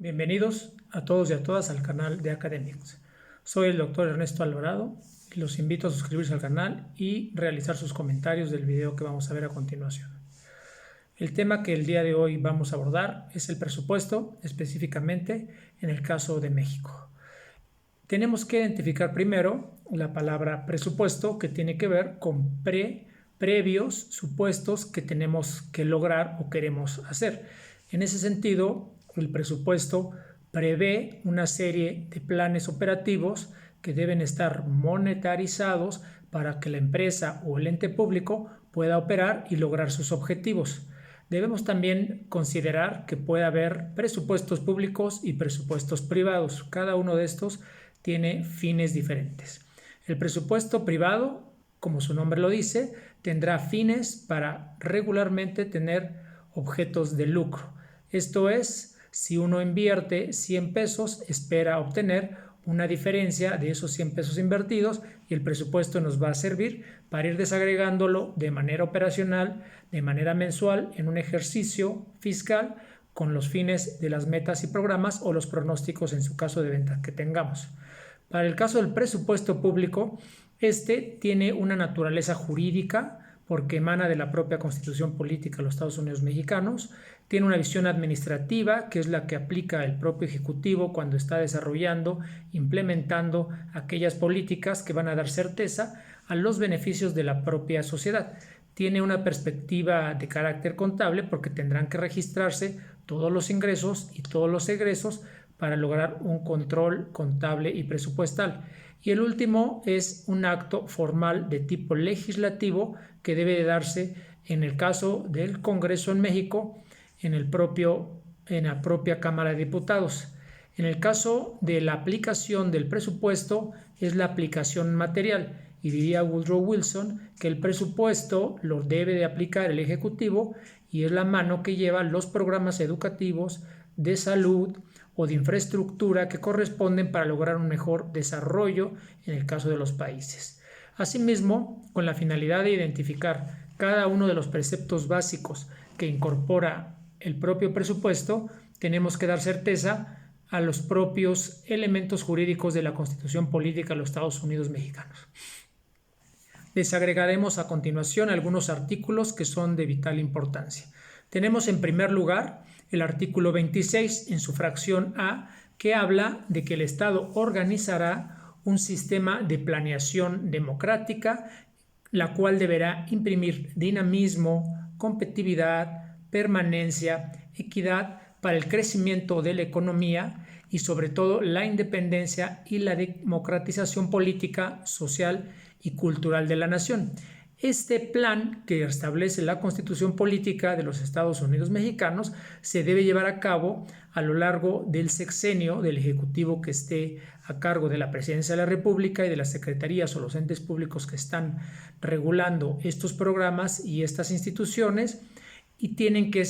Bienvenidos a todos y a todas al canal de Academics. Soy el doctor Ernesto Alvarado y los invito a suscribirse al canal y realizar sus comentarios del video que vamos a ver a continuación. El tema que el día de hoy vamos a abordar es el presupuesto, específicamente en el caso de México. Tenemos que identificar primero la palabra presupuesto, que tiene que ver con previos supuestos que tenemos que lograr o queremos hacer. En ese sentido, el presupuesto prevé una serie de planes operativos que deben estar monetarizados para que la empresa o el ente público pueda operar y lograr sus objetivos. Debemos también considerar que puede haber presupuestos públicos y presupuestos privados. Cada uno de estos tiene fines diferentes. El presupuesto privado, como su nombre lo dice, tendrá fines para regularmente tener objetos de lucro. Esto es, si uno invierte 100 pesos, espera obtener una diferencia de esos 100 pesos invertidos y el presupuesto nos va a servir para ir desagregándolo de manera operacional, de manera mensual, en un ejercicio fiscal con los fines de las metas y programas o los pronósticos en su caso de venta que tengamos. Para el caso del presupuesto público, este tiene una naturaleza jurídica porque emana de la propia Constitución Política de los Estados Unidos Mexicanos, tiene una visión administrativa, que es la que aplica el propio Ejecutivo cuando está desarrollando, implementando aquellas políticas que van a dar certeza a los beneficios de la propia sociedad. Tiene una perspectiva de carácter contable porque tendrán que registrarse todos los ingresos y todos los egresos para lograr un control contable y presupuestal. Y el último es un acto formal de tipo legislativo que debe de darse en el caso del Congreso en México, en la propia Cámara de Diputados. En el caso de la aplicación del presupuesto es la aplicación material, y diría Woodrow Wilson que el presupuesto lo debe de aplicar el Ejecutivo y es la mano que lleva los programas educativos, de salud o de infraestructura que corresponden para lograr un mejor desarrollo en el caso de los países. Asimismo, con la finalidad de identificar cada uno de los preceptos básicos que incorpora el propio presupuesto, tenemos que dar certeza a los propios elementos jurídicos de la Constitución Política de los Estados Unidos Mexicanos. Desagregaremos a continuación algunos artículos que son de vital importancia. Tenemos en primer lugar el artículo 26 en su fracción A, que habla de que el Estado organizará un sistema de planeación democrática, la cual deberá imprimir dinamismo, competitividad, permanencia, equidad para el crecimiento de la economía y sobre todo la independencia y la democratización política, social y cultural de la nación. Este plan que establece la Constitución Política de los Estados Unidos Mexicanos se debe llevar a cabo a lo largo del sexenio del Ejecutivo que esté a cargo de la Presidencia de la República y de las secretarías o los entes públicos que están regulando estos programas y estas instituciones, y tienen que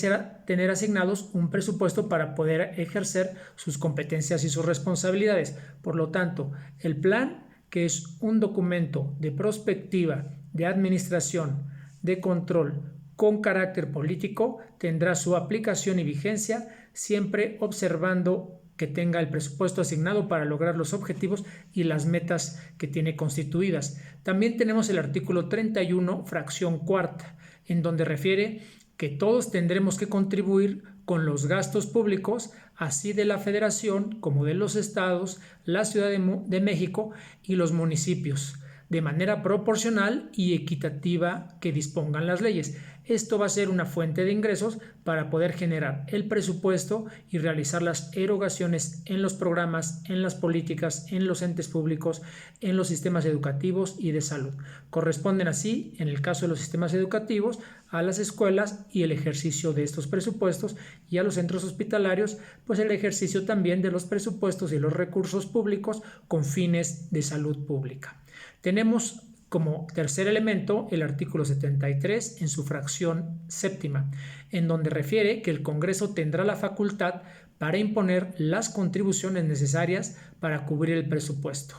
tener asignados un presupuesto para poder ejercer sus competencias y sus responsabilidades. Por lo tanto, el plan, que es un documento de prospectiva, de administración, de control con carácter político, tendrá su aplicación y vigencia siempre observando que tenga el presupuesto asignado para lograr los objetivos y las metas que tiene constituidas. También tenemos el artículo 31, fracción cuarta, en donde refiere que todos tendremos que contribuir con los gastos públicos, así de la Federación como de los estados, la Ciudad de México y los municipios, de manera proporcional y equitativa que dispongan las leyes. Esto va a ser una fuente de ingresos para poder generar el presupuesto y realizar las erogaciones en los programas, en las políticas, en los entes públicos, en los sistemas educativos y de salud. Corresponden así, en el caso de los sistemas educativos, a las escuelas y el ejercicio de estos presupuestos, y a los centros hospitalarios, pues el ejercicio también de los presupuestos y los recursos públicos con fines de salud pública. Tenemos como tercer elemento el artículo 73 en su fracción séptima, en donde refiere que el Congreso tendrá la facultad para imponer las contribuciones necesarias para cubrir el presupuesto.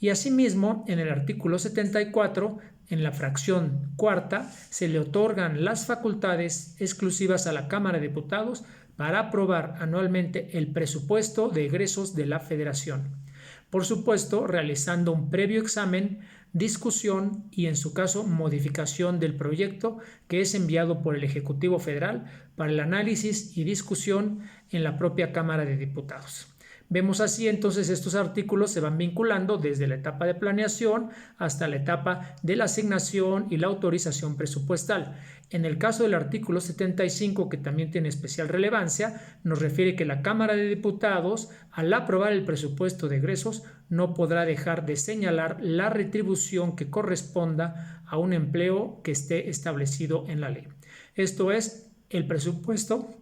Y asimismo, en el artículo 74, en la fracción cuarta, se le otorgan las facultades exclusivas a la Cámara de Diputados para aprobar anualmente el presupuesto de egresos de la Federación. Por supuesto, realizando un previo examen, discusión y, en su caso, modificación del proyecto que es enviado por el Ejecutivo Federal para el análisis y discusión en la propia Cámara de Diputados. Vemos así entonces estos artículos se van vinculando desde la etapa de planeación hasta la etapa de la asignación y la autorización presupuestal. En el caso del artículo 75, que también tiene especial relevancia, nos refiere que la Cámara de Diputados, al aprobar el presupuesto de egresos, no podrá dejar de señalar la retribución que corresponda a un empleo que esté establecido en la ley. Esto es, el presupuesto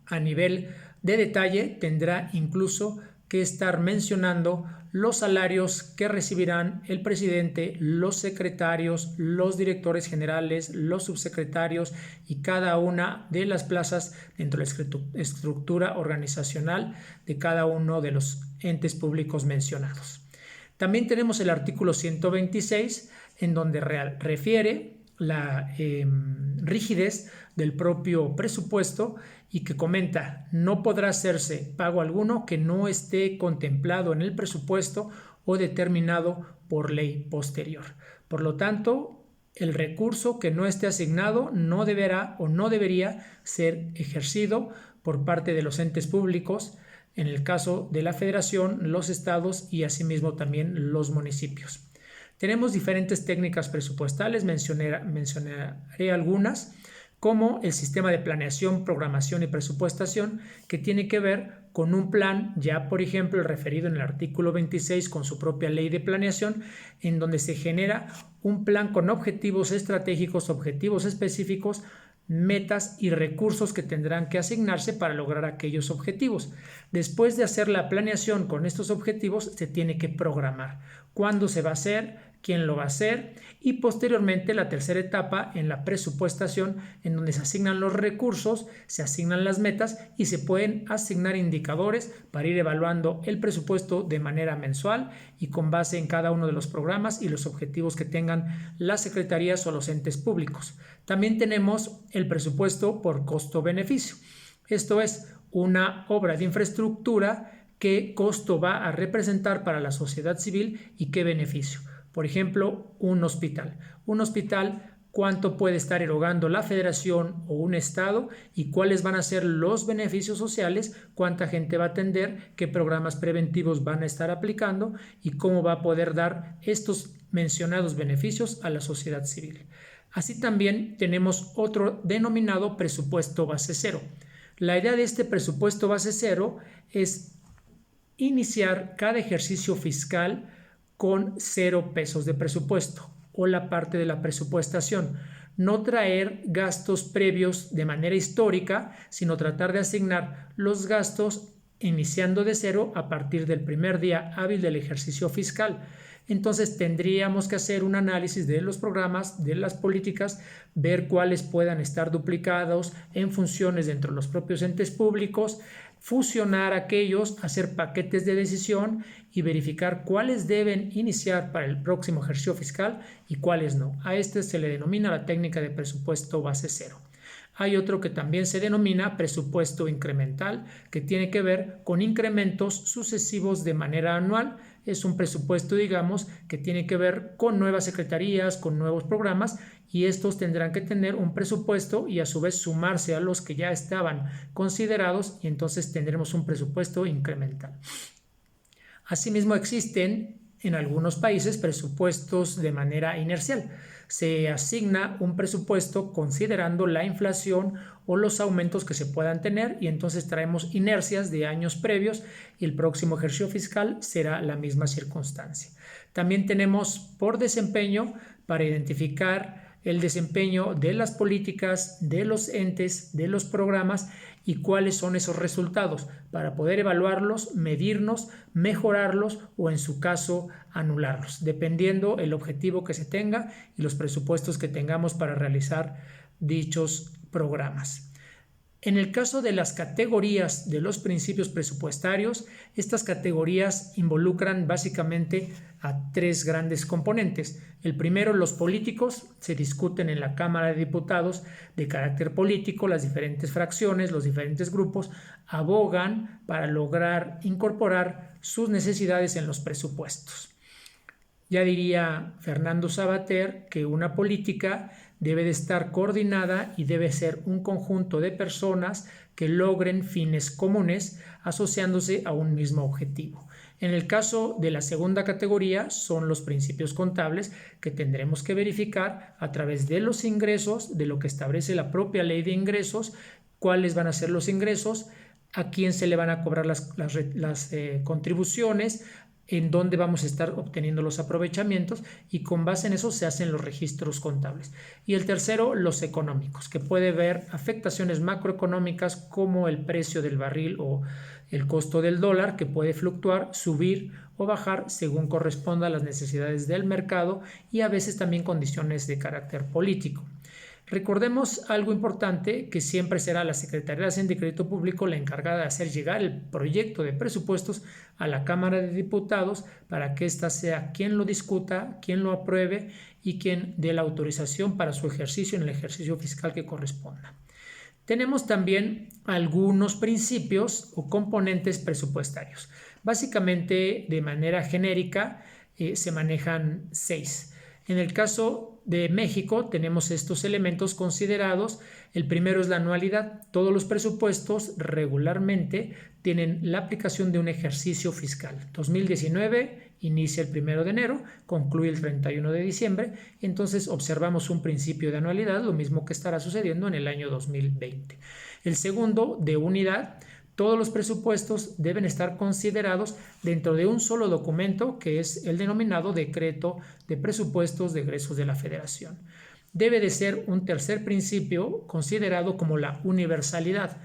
a nivel de detalle tendrá incluso que estar mencionando los salarios que recibirán el presidente, los secretarios, los directores generales, los subsecretarios y cada una de las plazas dentro de la estructura organizacional de cada uno de los entes públicos mencionados. También tenemos el artículo 126, en donde refiere la rigidez del propio presupuesto y que comenta: no podrá hacerse pago alguno que no esté contemplado en el presupuesto o determinado por ley posterior. Por lo tanto, el recurso que no esté asignado no deberá o no debería ser ejercido por parte de los entes públicos, en el caso de la Federación, los estados y asimismo también los municipios. Tenemos diferentes técnicas presupuestales, mencionaré algunas, como el sistema de planeación, programación y presupuestación, que tiene que ver con un plan, ya por ejemplo el referido en el artículo 26 con su propia ley de planeación, en donde se genera un plan con objetivos estratégicos, objetivos específicos, metas y recursos que tendrán que asignarse para lograr aquellos objetivos. Después de hacer la planeación con estos objetivos, se tiene que programar cuándo se va a hacer, quién lo va a hacer, y posteriormente la tercera etapa en la presupuestación, en donde se asignan los recursos, se asignan las metas y se pueden asignar indicadores para ir evaluando el presupuesto de manera mensual y con base en cada uno de los programas y los objetivos que tengan las secretarías o los entes públicos. También tenemos el presupuesto por costo-beneficio. Esto es una obra de infraestructura, qué costo va a representar para la sociedad civil y qué beneficio. Por ejemplo, un hospital. Un hospital, cuánto puede estar erogando la federación o un estado y cuáles van a ser los beneficios sociales, cuánta gente va a atender, qué programas preventivos van a estar aplicando y cómo va a poder dar estos mencionados beneficios a la sociedad civil. Así también tenemos otro denominado presupuesto base cero. La idea de este presupuesto base cero es iniciar cada ejercicio fiscal con 0 pesos de presupuesto o la parte de la presupuestación. No traer gastos previos de manera histórica, sino tratar de asignar los gastos iniciando de cero a partir del primer día hábil del ejercicio fiscal. Entonces tendríamos que hacer un análisis de los programas, de las políticas, ver cuáles puedan estar duplicados en funciones dentro de los propios entes públicos, fusionar aquellos, hacer paquetes de decisión y verificar cuáles deben iniciar para el próximo ejercicio fiscal y cuáles no. A este se le denomina la técnica de presupuesto base cero. Hay otro que también se denomina presupuesto incremental, que tiene que ver con incrementos sucesivos de manera anual. Es un presupuesto, digamos, que tiene que ver con nuevas secretarías, con nuevos programas, y estos tendrán que tener un presupuesto y a su vez sumarse a los que ya estaban considerados, y entonces tendremos un presupuesto incremental. Asimismo, existen en algunos países presupuestos de manera inercial. Se asigna un presupuesto considerando la inflación o los aumentos que se puedan tener y entonces traemos inercias de años previos y el próximo ejercicio fiscal será la misma circunstancia. También tenemos por desempeño para identificar el desempeño de las políticas, de los entes, de los programas y cuáles son esos resultados para poder evaluarlos, medirnos, mejorarlos o en su caso anularlos, dependiendo el objetivo que se tenga y los presupuestos que tengamos para realizar dichos programas. En el caso de las categorías de los principios presupuestarios, estas categorías involucran básicamente a tres grandes componentes. El primero, los políticos, se discuten en la Cámara de Diputados de carácter político, las diferentes fracciones, los diferentes grupos abogan para lograr incorporar sus necesidades en los presupuestos. Ya diría Fernando Savater que una política debe de estar coordinada y debe ser un conjunto de personas que logren fines comunes asociándose a un mismo objetivo. En el caso de la segunda categoría son los principios contables que tendremos que verificar a través de los ingresos, de lo que establece la propia ley de ingresos, cuáles van a ser los ingresos, a quién se le van a cobrar las contribuciones, en dónde vamos a estar obteniendo los aprovechamientos, y con base en eso se hacen los registros contables. Y el tercero, los económicos, que puede haber afectaciones macroeconómicas como el precio del barril o el costo del dólar, que puede fluctuar, subir o bajar según corresponda a las necesidades del mercado y a veces también condiciones de carácter político. Recordemos algo importante, que siempre será la Secretaría de Hacienda y Crédito Público la encargada de hacer llegar el proyecto de presupuestos a la Cámara de Diputados para que ésta sea quien lo discuta, quien lo apruebe y quien dé la autorización para su ejercicio en el ejercicio fiscal que corresponda. Tenemos también algunos principios o componentes presupuestarios. Básicamente, de manera genérica, se manejan 6. En el caso de México tenemos estos elementos considerados. El primero es la anualidad. Todos los presupuestos regularmente tienen la aplicación de un ejercicio fiscal. 2019 inicia el 1 de enero, concluye el 31 de diciembre, entonces observamos un principio de anualidad, lo mismo que estará sucediendo en el año 2020. El segundo, de unidad. Todos los presupuestos deben estar considerados dentro de un solo documento, que es el denominado Decreto de Presupuestos de Egresos de la Federación. Debe de ser un tercer principio considerado como la universalidad.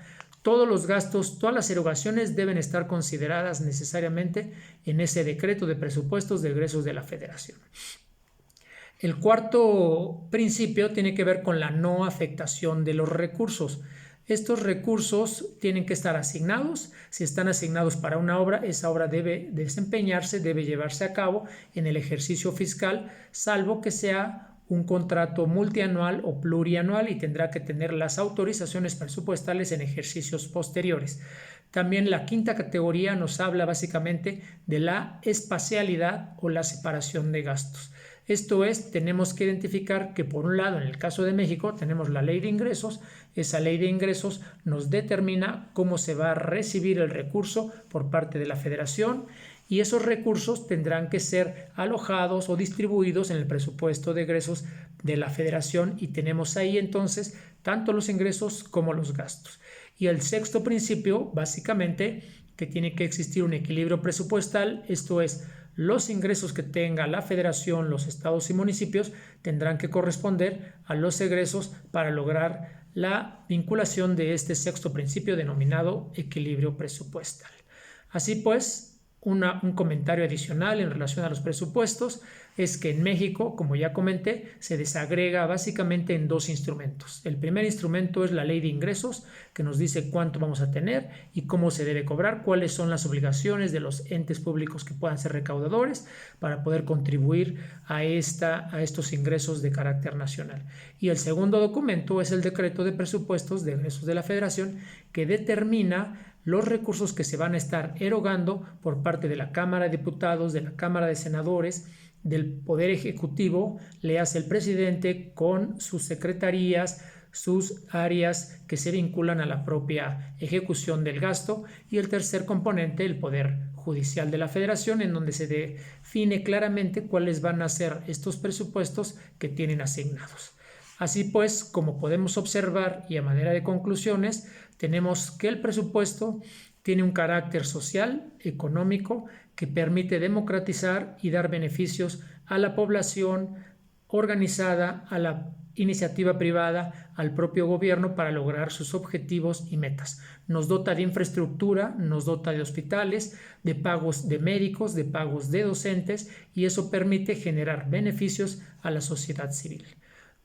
Todos los gastos, todas las erogaciones deben estar consideradas necesariamente en ese Decreto de Presupuestos de Egresos de la Federación. El cuarto principio tiene que ver con la no afectación de los recursos. Estos recursos tienen que estar asignados. Si están asignados para una obra, esa obra debe desempeñarse, debe llevarse a cabo en el ejercicio fiscal, salvo que sea un contrato multianual o plurianual, y tendrá que tener las autorizaciones presupuestales en ejercicios posteriores. También la quinta categoría nos habla básicamente de la espacialidad o la separación de gastos. Esto es, tenemos que identificar que por un lado, en el caso de México, tenemos la ley de ingresos. Esa ley de ingresos nos determina cómo se va a recibir el recurso por parte de la Federación, y esos recursos tendrán que ser alojados o distribuidos en el presupuesto de egresos de la Federación, y tenemos ahí entonces tanto los ingresos como los gastos. Y el sexto principio, básicamente, que tiene que existir un equilibrio presupuestal, esto es, los ingresos que tenga la Federación, los estados y municipios tendrán que corresponder a los egresos para lograr la vinculación de este sexto principio denominado equilibrio presupuestal. Así pues, un comentario adicional en relación a los presupuestos es que en México, como ya comenté, se desagrega básicamente en dos instrumentos. El primer instrumento es la ley de ingresos, que nos dice cuánto vamos a tener y cómo se debe cobrar, cuáles son las obligaciones de los entes públicos que puedan ser recaudadores para poder contribuir a estos ingresos de carácter nacional. Y el segundo documento es el Decreto de Presupuestos de Egresos de la Federación, que determina los recursos que se van a estar erogando por parte de la Cámara de Diputados, de la Cámara de Senadores, del Poder Ejecutivo, le hace el presidente con sus secretarías, sus áreas que se vinculan a la propia ejecución del gasto, y el tercer componente, el Poder Judicial de la Federación, en donde se define claramente cuáles van a ser estos presupuestos que tienen asignados. Así pues, como podemos observar y a manera de conclusiones, tenemos que el presupuesto tiene un carácter social, económico, que permite democratizar y dar beneficios a la población organizada, a la iniciativa privada, al propio gobierno para lograr sus objetivos y metas. Nos dota de infraestructura, nos dota de hospitales, de pagos de médicos, de pagos de docentes, y eso permite generar beneficios a la sociedad civil.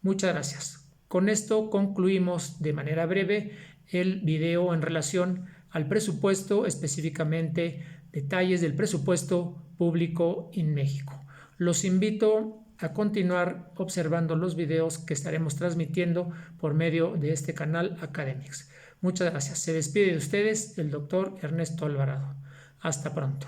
Muchas gracias. Con esto concluimos de manera breve el video en relación al presupuesto, específicamente detalles del presupuesto público en México. Los invito a continuar observando los videos que estaremos transmitiendo por medio de este canal Academics. Muchas gracias. Se despide de ustedes el doctor Ernesto Alvarado. Hasta pronto.